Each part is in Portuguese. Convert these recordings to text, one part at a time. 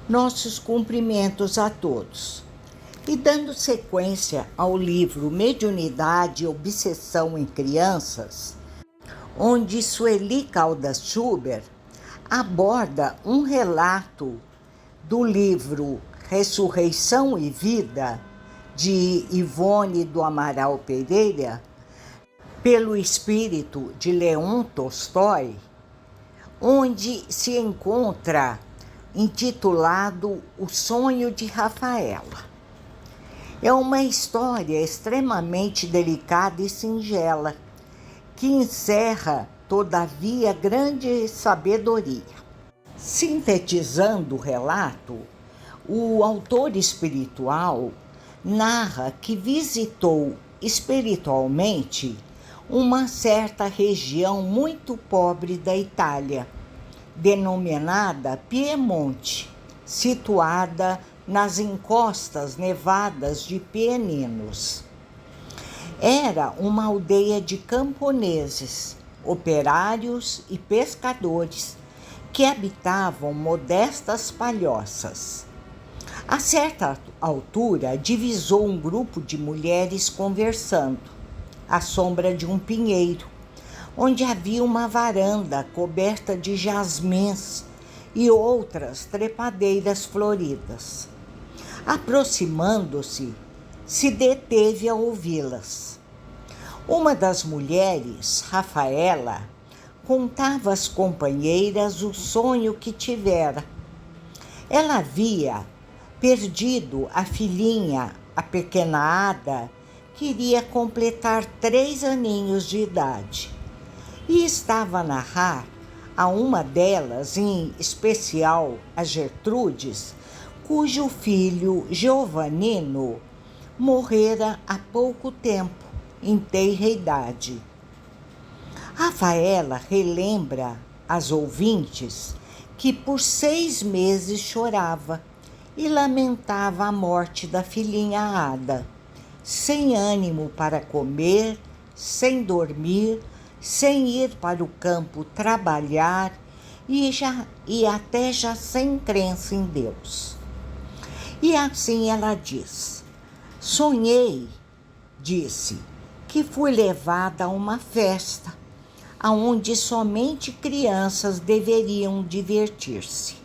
nossos cumprimentos a todos. E dando sequência ao livro Mediunidade e Obsessão em Crianças, onde Sueli Caldas Schubert aborda um relato do livro Ressurreição e Vida, de Ivone do Amaral Pereira, pelo espírito de Leon Tolstói, onde se encontra intitulado O Sonho de Rafaela. É uma história extremamente delicada e singela, que encerra, todavia, grande sabedoria. Sintetizando o relato, o autor espiritual narra que visitou espiritualmente uma certa região muito pobre da Itália, denominada Piemonte, situada nas encostas nevadas de Peninos. Era uma aldeia de camponeses, operários e pescadores que habitavam modestas palhoças. A certa altura, divisou um grupo de mulheres conversando, à sombra de um pinheiro, onde havia uma varanda coberta de jasmins e outras trepadeiras floridas. Aproximando-se, se deteve a ouvi-las. Uma das mulheres, Rafaela, contava às companheiras o sonho que tivera. Ela havia perdido a filhinha, a pequena Ada, que iria completar 3 aninhos de idade, e estava a narrar a uma delas, em especial a Gertrudes, cujo filho Giovannino morrera há pouco tempo, em tenra idade. Rafaela relembra às ouvintes que por 6 meses chorava e lamentava a morte da filhinha Ada, sem ânimo para comer, sem dormir, sem ir para o campo trabalhar e até já sem crença em Deus. E assim ela diz: sonhei, disse, que fui levada a uma festa, aonde somente crianças deveriam divertir-se.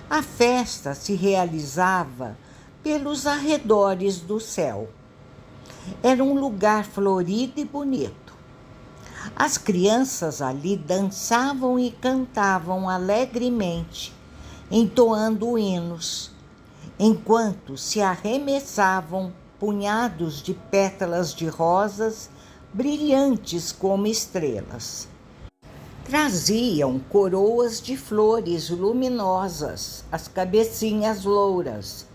A festa se realizava pelos arredores do céu. Era um lugar florido e bonito. As crianças ali dançavam e cantavam alegremente, entoando hinos, enquanto se arremessavam punhados de pétalas de rosas brilhantes como estrelas. Traziam coroas de flores luminosas, as cabecinhas louras,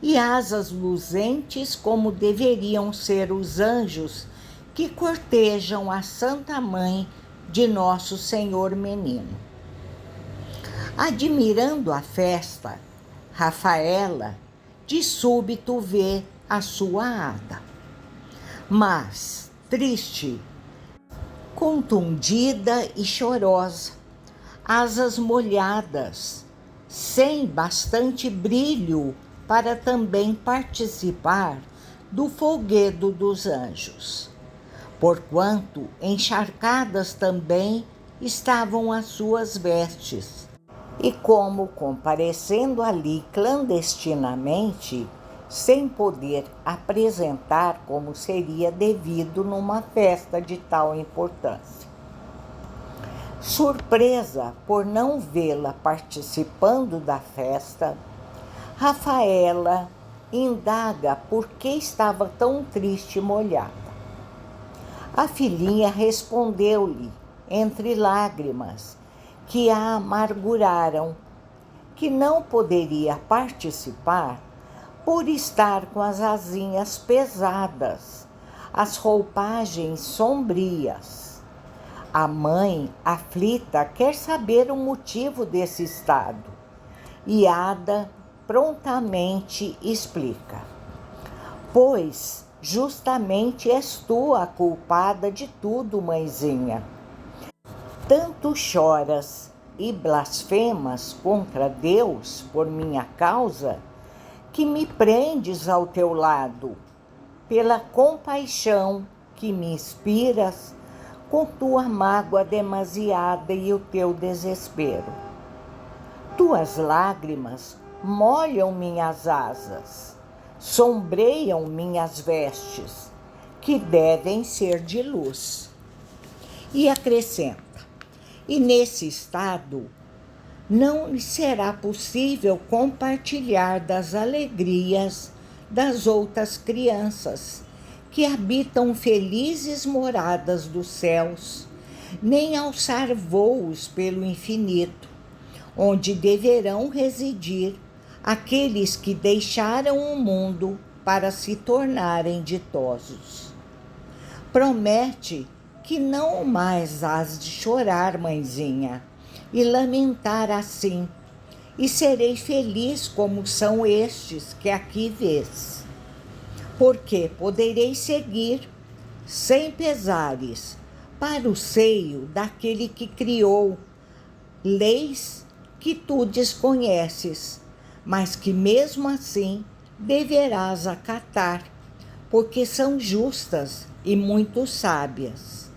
e asas luzentes como deveriam ser os anjos que cortejam a Santa Mãe de Nosso Senhor Menino. Admirando a festa, Rafaela de súbito vê a sua Ada, mas triste, contundida e chorosa, asas molhadas, sem bastante brilho para também participar do folguedo dos anjos, porquanto encharcadas também estavam as suas vestes, e como comparecendo ali clandestinamente, sem poder apresentar como seria devido numa festa de tal importância. Surpresa por não vê-la participando da festa, Rafaela indaga por que estava tão triste e molhada. A filhinha respondeu-lhe, entre lágrimas, que a amarguraram, que não poderia participar por estar com as asinhas pesadas, as roupagens sombrias. A mãe, aflita, quer saber o motivo desse estado, e Ada prontamente explica: pois justamente és tu a culpada de tudo, mãezinha. Tanto choras e blasfemas contra Deus por minha causa, que me prendes ao teu lado, pela compaixão que me inspiras com tua mágoa demasiada e o teu desespero. Tuas lágrimas molham minhas asas, sombreiam minhas vestes, que devem ser de luz. E acrescenta: e nesse estado não lhe será possível compartilhar das alegrias das outras crianças que habitam felizes moradas dos céus, nem alçar voos pelo infinito, onde deverão residir aqueles que deixaram o mundo para se tornarem ditosos. Promete que não mais hás de chorar, mãezinha, e lamentar assim, e serei feliz como são estes que aqui vês. Porque poderei seguir, sem pesares, para o seio daquele que criou leis que tu desconheces, mas que mesmo assim deverás acatar, porque são justas e muito sábias.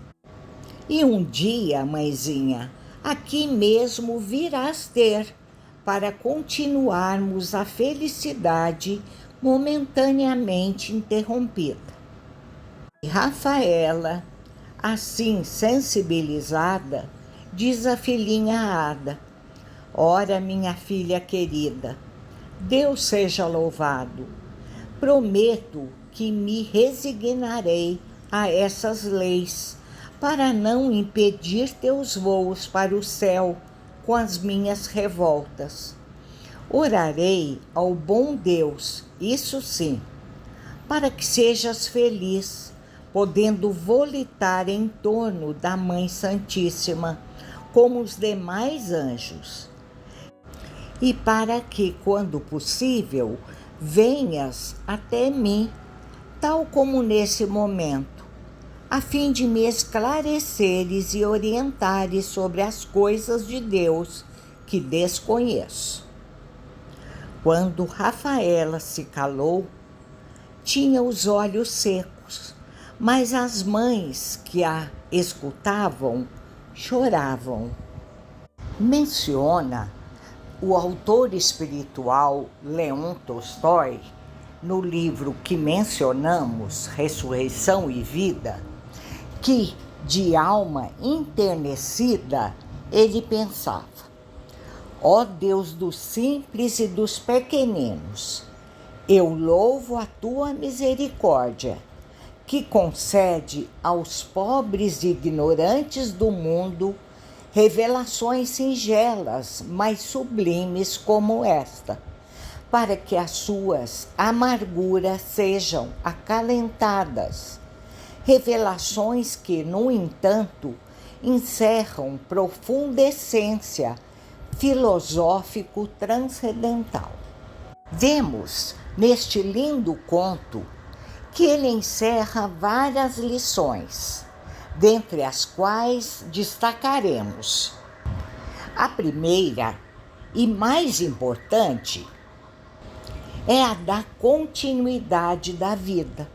E um dia, mãezinha, aqui mesmo virás ter, para continuarmos a felicidade momentaneamente interrompida. E Rafaela, assim sensibilizada, diz à filhinha Ada: ora, minha filha querida, Deus seja louvado. Prometo que me resignarei a essas leis, para não impedir teus voos para o céu com as minhas revoltas. Orarei ao bom Deus, isso sim, para que sejas feliz, podendo volitar em torno da Mãe Santíssima, como os demais anjos. E para que, quando possível, venhas até mim, tal como nesse momento, a fim de me esclareceres e orientares sobre as coisas de Deus que desconheço. Quando Rafaela se calou, tinha os olhos secos, mas as mães que a escutavam choravam. Menciona o autor espiritual Leon Tolstói, no livro que mencionamos, Ressurreição e Vida, que, de alma enternecida, ele pensava: ó Deus dos simples e dos pequeninos, eu louvo a tua misericórdia, que concede aos pobres e ignorantes do mundo revelações singelas, mas sublimes como esta, para que as suas amarguras sejam acalentadas. Revelações que, no entanto, encerram profunda essência filosófico-transcendental. Vemos neste lindo conto que ele encerra várias lições, dentre as quais destacaremos: a primeira e mais importante é a da continuidade da vida,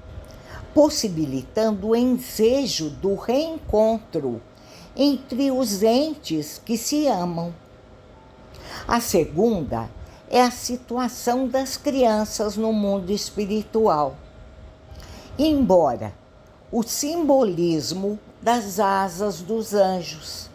possibilitando o ensejo do reencontro entre os entes que se amam. A segunda é a situação das crianças no mundo espiritual. Embora o simbolismo das asas dos anjos,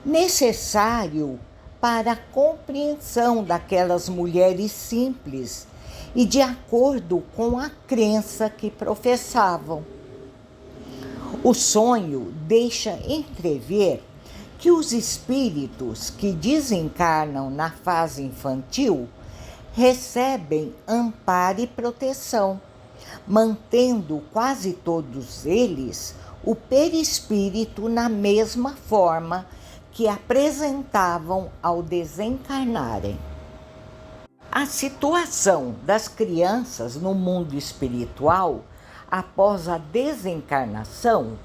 necessário para a compreensão daquelas mulheres simples e de acordo com a crença que professavam. O sonho deixa entrever que os espíritos que desencarnam na fase infantil recebem amparo e proteção, mantendo quase todos eles o perispírito na mesma forma que apresentavam ao desencarnarem. A situação das crianças no mundo espiritual após a desencarnação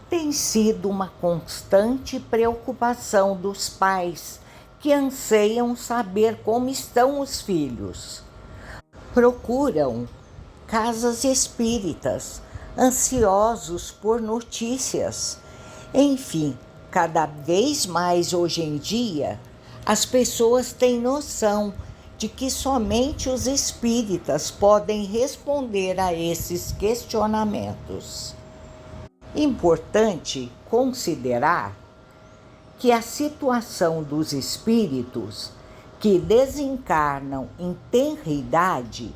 tem sido uma constante preocupação dos pais que anseiam saber como estão os filhos. Procuram casas espíritas, ansiosos por notícias. Enfim, cada vez mais hoje em dia, as pessoas têm noção de que somente os espíritas podem responder a esses questionamentos. Importante considerar que a situação dos espíritos que desencarnam em tenra idade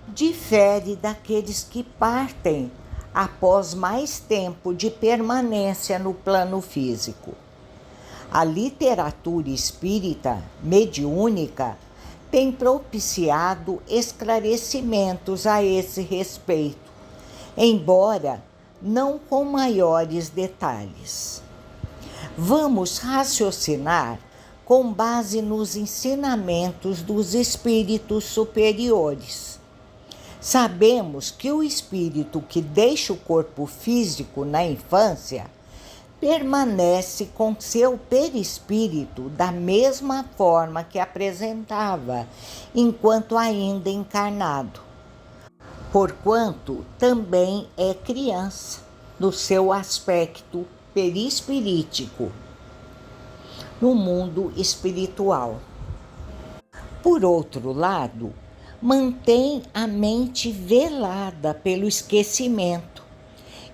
difere daqueles que partem após mais tempo de permanência no plano físico. A literatura espírita mediúnica tem propiciado esclarecimentos a esse respeito, embora não com maiores detalhes. Vamos raciocinar com base nos ensinamentos dos espíritos superiores. Sabemos que o espírito que deixa o corpo físico na infância permanece com seu perispírito da mesma forma que apresentava enquanto ainda encarnado, porquanto também é criança no seu aspecto perispirítico no mundo espiritual. Por outro lado, mantém a mente velada pelo esquecimento,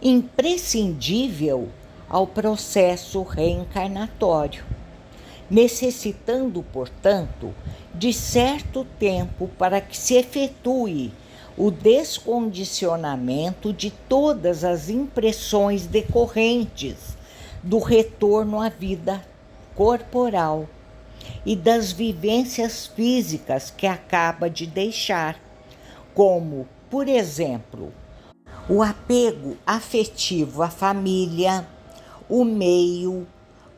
imprescindível ao processo reencarnatório, necessitando, portanto, de certo tempo para que se efetue o descondicionamento de todas as impressões decorrentes do retorno à vida corporal e das vivências físicas que acaba de deixar, como, por exemplo, o apego afetivo à família, o meio,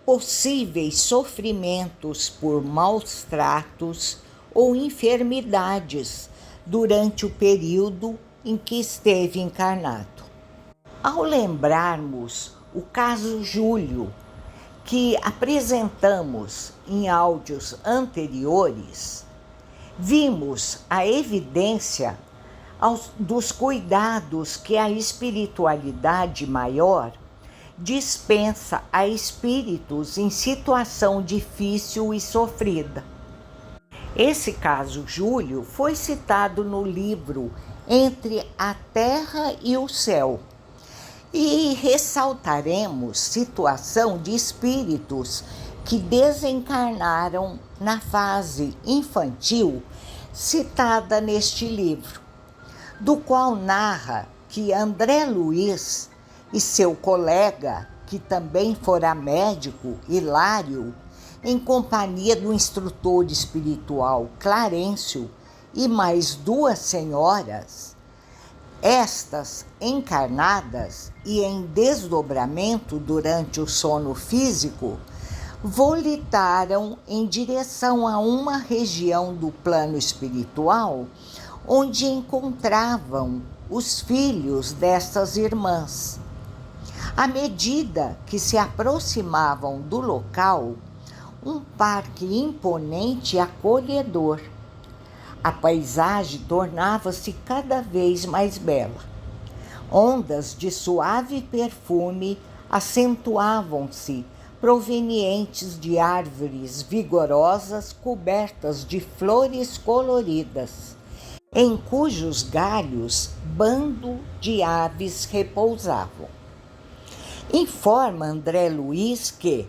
possíveis sofrimentos por maus tratos ou enfermidades durante o período em que esteve encarnado. Ao lembrarmos o caso Júlio, que apresentamos em áudios anteriores, vimos a evidência dos cuidados que a espiritualidade maior dispensa a espíritos em situação difícil e sofrida. Esse caso Júlio foi citado no livro Entre a Terra e o Céu, e ressaltaremos situação de espíritos que desencarnaram na fase infantil citada neste livro, do qual narra que André Luiz e seu colega, que também fora médico, Hilário, em companhia do instrutor espiritual Clarencio e mais duas senhoras, estas encarnadas e em desdobramento durante o sono físico, volitaram em direção a uma região do plano espiritual onde encontravam os filhos destas irmãs. À medida que se aproximavam do local, um parque imponente e acolhedor. A paisagem tornava-se cada vez mais bela. Ondas de suave perfume acentuavam-se, provenientes de árvores vigorosas cobertas de flores coloridas, em cujos galhos bando de aves repousavam. Informa André Luiz que,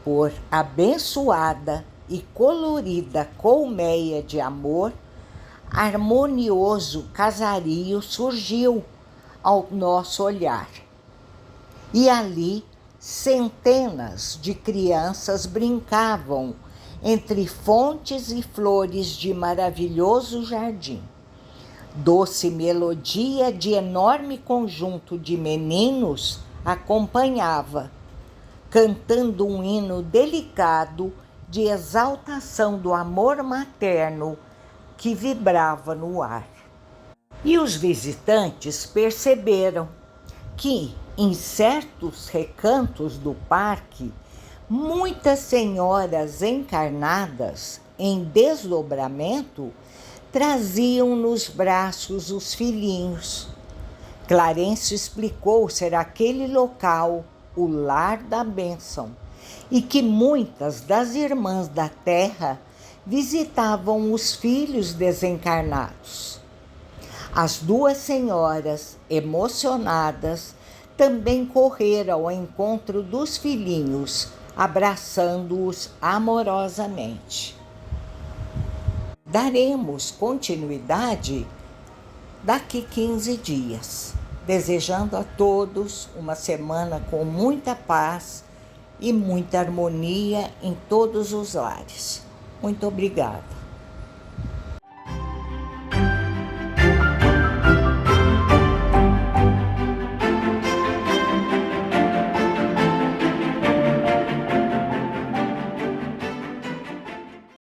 por abençoada e colorida colmeia de amor, harmonioso casario surgiu ao nosso olhar. E ali centenas de crianças brincavam entre fontes e flores de maravilhoso jardim. Doce melodia de enorme conjunto de meninos acompanhava, cantando um hino delicado de exaltação do amor materno que vibrava no ar. E os visitantes perceberam que, Em certos recantos do parque, muitas senhoras encarnadas em desdobramento traziam nos braços os filhinhos. Clarencio explicou ser aquele local o lar da bênção e que muitas das irmãs da terra visitavam os filhos desencarnados. As duas senhoras, emocionadas, também correram ao encontro dos filhinhos, abraçando-os amorosamente. Daremos continuidade daqui 15 dias, desejando a todos uma semana com muita paz e muita harmonia em todos os lares. Muito obrigada.